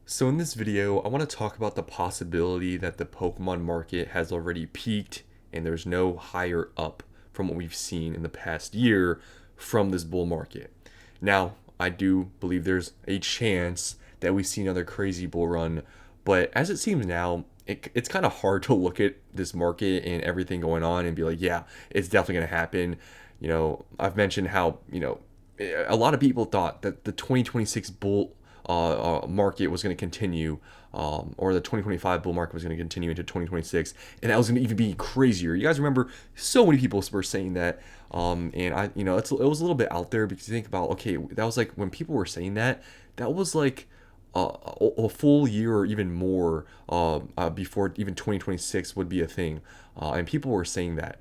So in this video, I want to talk about the possibility that the Pokemon market has already peaked and there's no higher up from what we've seen in the past year from this bull market. Now, I do believe there's a chance that we see another crazy bull run, but as it seems now, it's kind of hard to look at this market and everything going on and be like, yeah, it's definitely going to happen. I've mentioned how, a lot of people thought that the 2026 bull market was going to continue, or the 2025 bull market was going to continue into 2026, and that was going to even be crazier. You guys remember so many people were saying that, and it was a little bit out there because you think about, okay, that was like when people were saying that, that was like a full year or even more before even 2026 would be a thing, and people were saying that.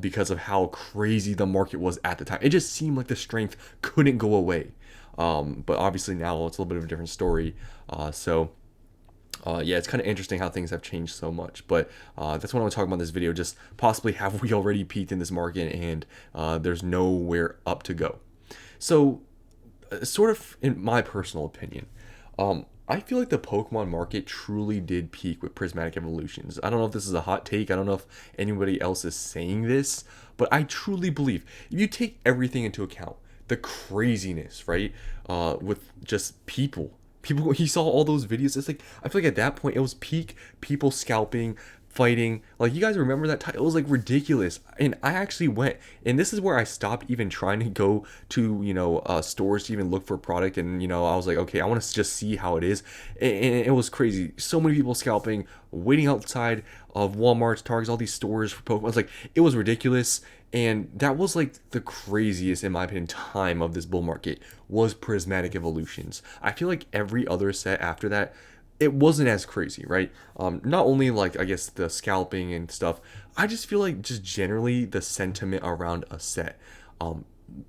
Because of how crazy the market was at the time, it just seemed like the strength couldn't go away. But obviously now it's a little bit of a different story. Yeah, it's kind of interesting how things have changed so much. But that's what I want to talk about in this video. Just possibly have we already peaked in this market and there's nowhere up to go. So, sort of in my personal opinion, I feel like the Pokemon market truly did peak with Prismatic Evolutions. I don't know if this is a hot take. I don't know if anybody else is saying this, but I truly believe if you take everything into account, the craziness, right? With just people. He saw all those videos. It's like I feel like at that point it was peak people scalping, fighting. Like you guys remember that time? It was like ridiculous. And I actually went, and this is where I stopped even trying to go to stores to even look for a product. And I was like, okay, I want to just see how it is. And it was crazy. So many people scalping, waiting outside of Walmart's, Targets, all these stores for Pokemon. It's like it was ridiculous. And that was like the craziest, in my opinion, time of this bull market was Prismatic Evolutions. I feel like every other set after that, it wasn't as crazy, right? Not only like I guess the scalping and stuff, I just feel like just generally the sentiment around a set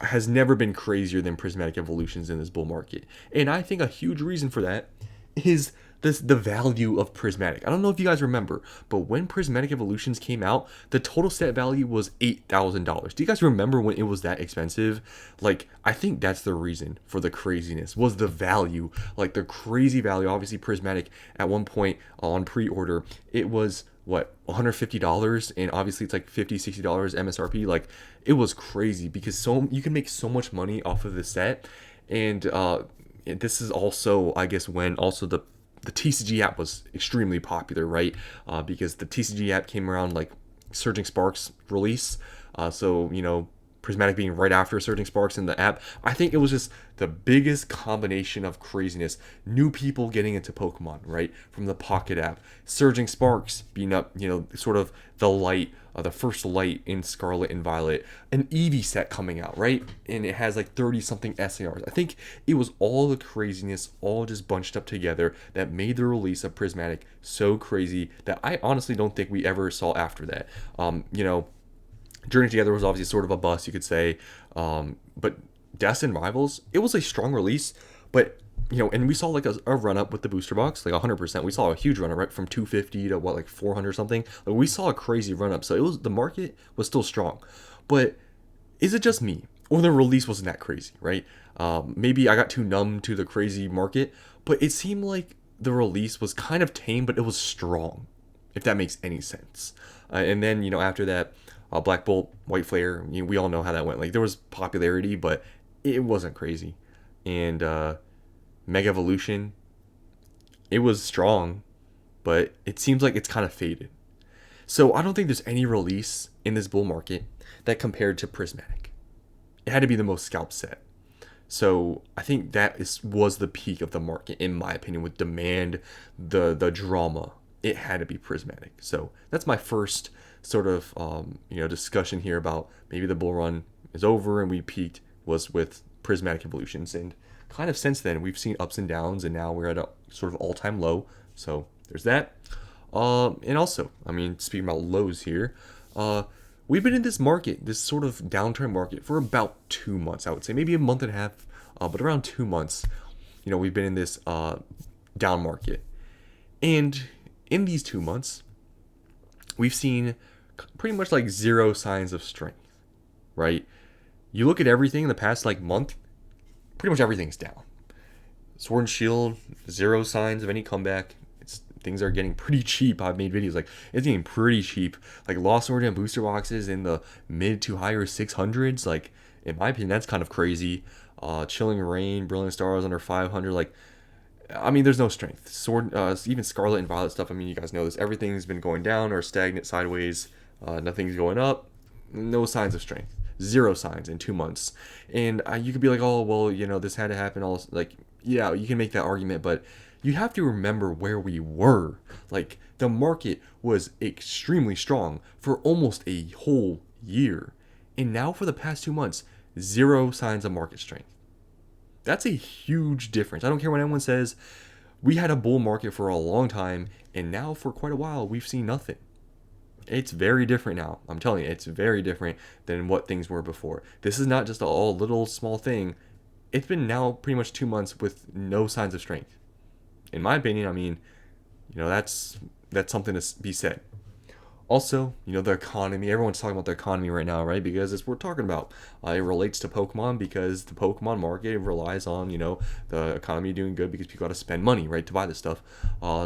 has never been crazier than Prismatic Evolutions in this bull market. And I think a huge reason for that is the value of Prismatic. I don't know if you guys remember, but when Prismatic Evolutions came out, the total set value was $8,000. Do you guys remember when it was that expensive? Like, I think that's the reason for the craziness was the value, like the crazy value. Obviously, Prismatic at one point on pre-order, it was what, $150, and obviously it's like $50, $60 MSRP. Like, it was crazy because so you can make so much money off of the set. And this is also, I guess, when also the TCG app was extremely popular, right? Because the TCG app came around like Surging Sparks release. Prismatic being right after Surging Sparks in the app. I think it was just the biggest combination of craziness. New people getting into Pokemon, right? From the Pocket app. Surging Sparks being up, sort of the light, the first light in Scarlet and Violet. An Eevee set coming out, right? And it has like 30 something SARs. I think it was all the craziness, all just bunched up together that made the release of Prismatic so crazy that I honestly don't think we ever saw after that. Journey Together was obviously sort of a bust, you could say. But Destined Rivals, it was a strong release, but and we saw like a run up with the booster box, like 100%. We saw a huge run up, right, from 250 to what, like 400 something. Like we saw a crazy run up, so the market was still strong. But is it just me, or the release wasn't that crazy, right? Maybe I got too numb to the crazy market, but it seemed like the release was kind of tame, but it was strong, if that makes any sense. And then after that, Black Bolt, White Flare, we all know how that went. Like there was popularity, but it wasn't crazy. And Mega Evolution, it was strong, but it seems like it's kind of faded. So I don't think there's any release in this bull market that compared to Prismatic. It had to be the most scalp set. So I think was the peak of the market, in my opinion, with demand, the drama. It had to be Prismatic. So that's my first sort of discussion here about maybe the bull run is over and we peaked, was with Prismatic Evolutions. And kind of since then we've seen ups and downs, and now we're at a sort of all-time low. So there's that. And also, I mean, speaking about lows here, we've been in this market, this sort of downturn market, for about 2 months, I would say, maybe a month and a half, but around 2 months. We've been in this down market, and in these 2 months, we've seen pretty much like zero signs of strength, right? You look at everything in the past like month, pretty much everything's down. Sword and Shield, zero signs of any comeback. Things are getting pretty cheap. I've made videos like it's getting pretty cheap. Like Lost Order and booster boxes in the mid to higher 600s. Like in my opinion, that's kind of crazy. Chilling Reign, Brilliant Stars under 500. Like I mean, there's no strength. Sword, even Scarlet and Violet stuff. I mean, you guys know this. Everything's been going down or stagnant sideways. Nothing's going up. No signs of strength. Zero signs in 2 months. And you could be like, oh well, this had to happen. All like, yeah, you can make that argument, but you have to remember where we were. Like the market was extremely strong for almost a whole year, and now for the past 2 months, zero signs of market strength. That's a huge difference. I don't care what anyone says. We had a bull market for a long time, and now for quite a while, we've seen nothing. It's very different now. I'm telling you, it's very different than what things were before. This is not just a all little small thing. It's been now pretty much 2 months with no signs of strength. In my opinion, I mean, that's something to be said. Also, the economy. Everyone's talking about the economy right now, right? Because it's what we're talking about. It relates to Pokemon because the Pokemon market relies on, the economy doing good because people got to spend money, right, to buy this stuff.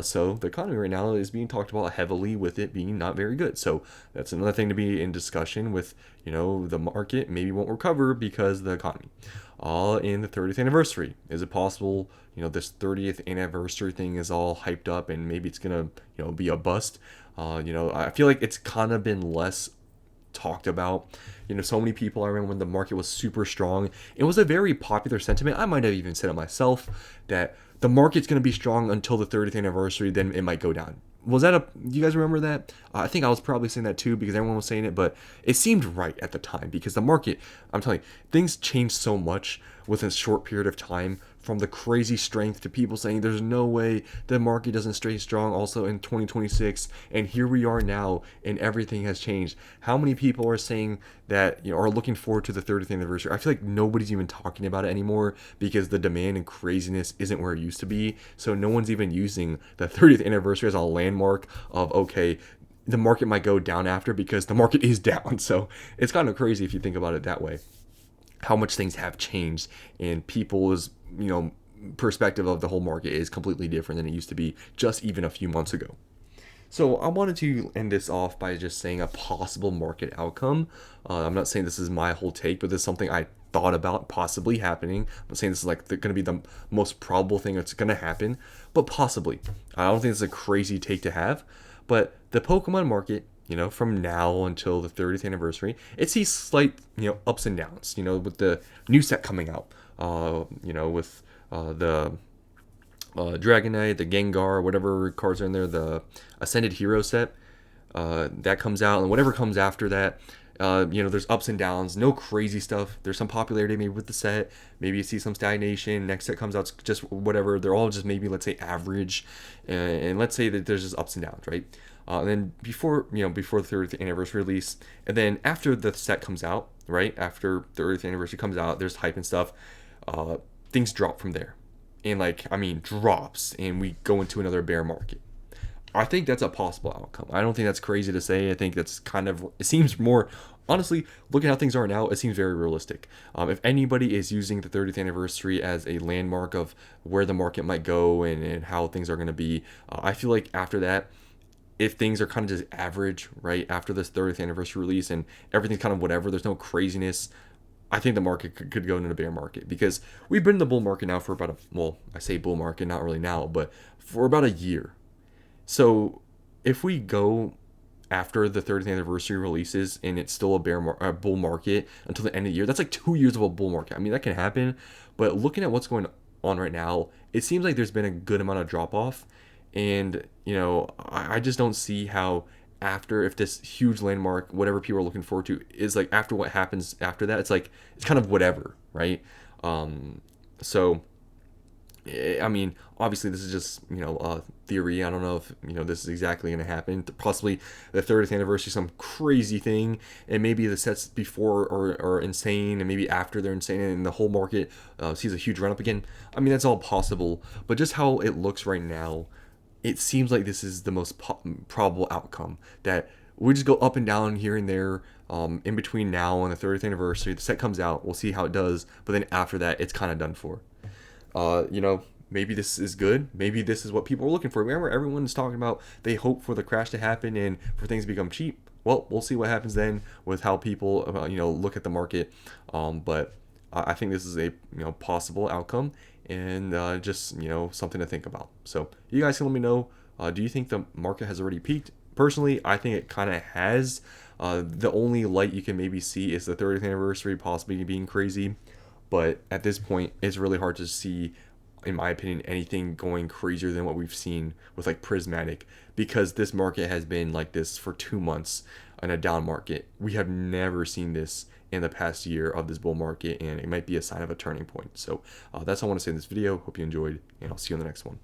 So the economy right now is being talked about heavily with it being not very good. So that's another thing to be in discussion with, the market maybe won't recover because of the economy. In the 30th anniversary, is it possible, this 30th anniversary thing is all hyped up and maybe it's going to, be a bust? I feel like it's kind of been less talked about. So many people, I remember when the market was super strong, it was a very popular sentiment. I might have even said it myself that the market's going to be strong until the 30th anniversary, then it might go down. Was that do you guys remember that? I think I was probably saying that too because everyone was saying it, but it seemed right at the time because the market, I'm telling you, things changed so much within a short period of time, from the crazy strength to people saying there's no way the market doesn't stay strong also in 2026, and here we are now and everything has changed. How many people are saying that, are looking forward to the 30th anniversary? I feel like nobody's even talking about it anymore because the demand and craziness isn't where it used to be. So no one's even using the 30th anniversary as a landmark of, okay, the market might go down after, because the market is down. So it's kind of crazy if you think about it that way, how much things have changed, and people's perspective of the whole market is completely different than it used to be just even a few months ago. So I wanted to end this off by just saying a possible market outcome. I'm not saying this is my whole take, but this is something I thought about possibly happening. I'm not saying this is like going to be the most probable thing that's going to happen, but possibly. I don't think it's a crazy take to have, but the Pokemon market, from now until the 30th anniversary, it sees slight, ups and downs, with the new set coming out, with the Dragonite, the Gengar, whatever cards are in there, the Ascended Hero set, that comes out, and whatever comes after that, there's ups and downs, no crazy stuff. There's some popularity maybe with the set, maybe you see some stagnation, next set comes out, just whatever, they're all just maybe, let's say, average, and let's say that there's just ups and downs, right? And then before the 30th anniversary release, and then after the set comes out, right, after the 30th anniversary comes out, there's hype and stuff, things drop from there, and drops, and we go into another bear market. I think that's a possible outcome. I don't think that's crazy to say. I think that's it seems more, honestly, looking at how things are now, it seems very realistic. If anybody is using the 30th anniversary as a landmark of where the market might go and how things are going to be, I feel like after that, if things are kind of just average, right, after this 30th anniversary release and everything's kind of whatever, there's no craziness, I think the market could go into a bear market, because we've been in the bull market now for about I say bull market, not really now, but for about a year. So if we go after the 30th anniversary releases and it's still a bull market until the end of the year, that's like 2 years of a bull market. I mean, that can happen, but looking at what's going on right now, it seems like there's been a good amount of drop off. And, I just don't see how after, if this huge landmark, whatever people are looking forward to, is like after what happens after that, it's like, it's kind of whatever, right? So, I mean, obviously this is just, a theory. I don't know if, this is exactly going to happen. Possibly the 30th anniversary, some crazy thing, and maybe the sets before are insane, and maybe after they're insane, and the whole market sees a huge run up again. I mean, that's all possible, but just how it looks right now, it seems like this is the most probable outcome, that we just go up and down here and there, in between now and the 30th anniversary. The set comes out, we'll see how it does, but then after that, it's kind of done for. maybe this is good. Maybe this is what people are looking for. Remember, everyone's talking about they hope for the crash to happen and for things to become cheap. Well, we'll see what happens then with how people, look at the market. But I think this is a possible outcome, and just something to think about. So you guys can let me know. Do you think the market has already peaked? Personally, I think it kind of has. The only light you can maybe see is the 30th anniversary possibly being crazy, but at this point, it's really hard to see, in my opinion, anything going crazier than what we've seen with like Prismatic, because this market has been like this for 2 months in a down market. We have never seen this in the past year of this bull market, and it might be a sign of a turning point. So that's all I want to say in this video. Hope you enjoyed, and I'll see you in the next one.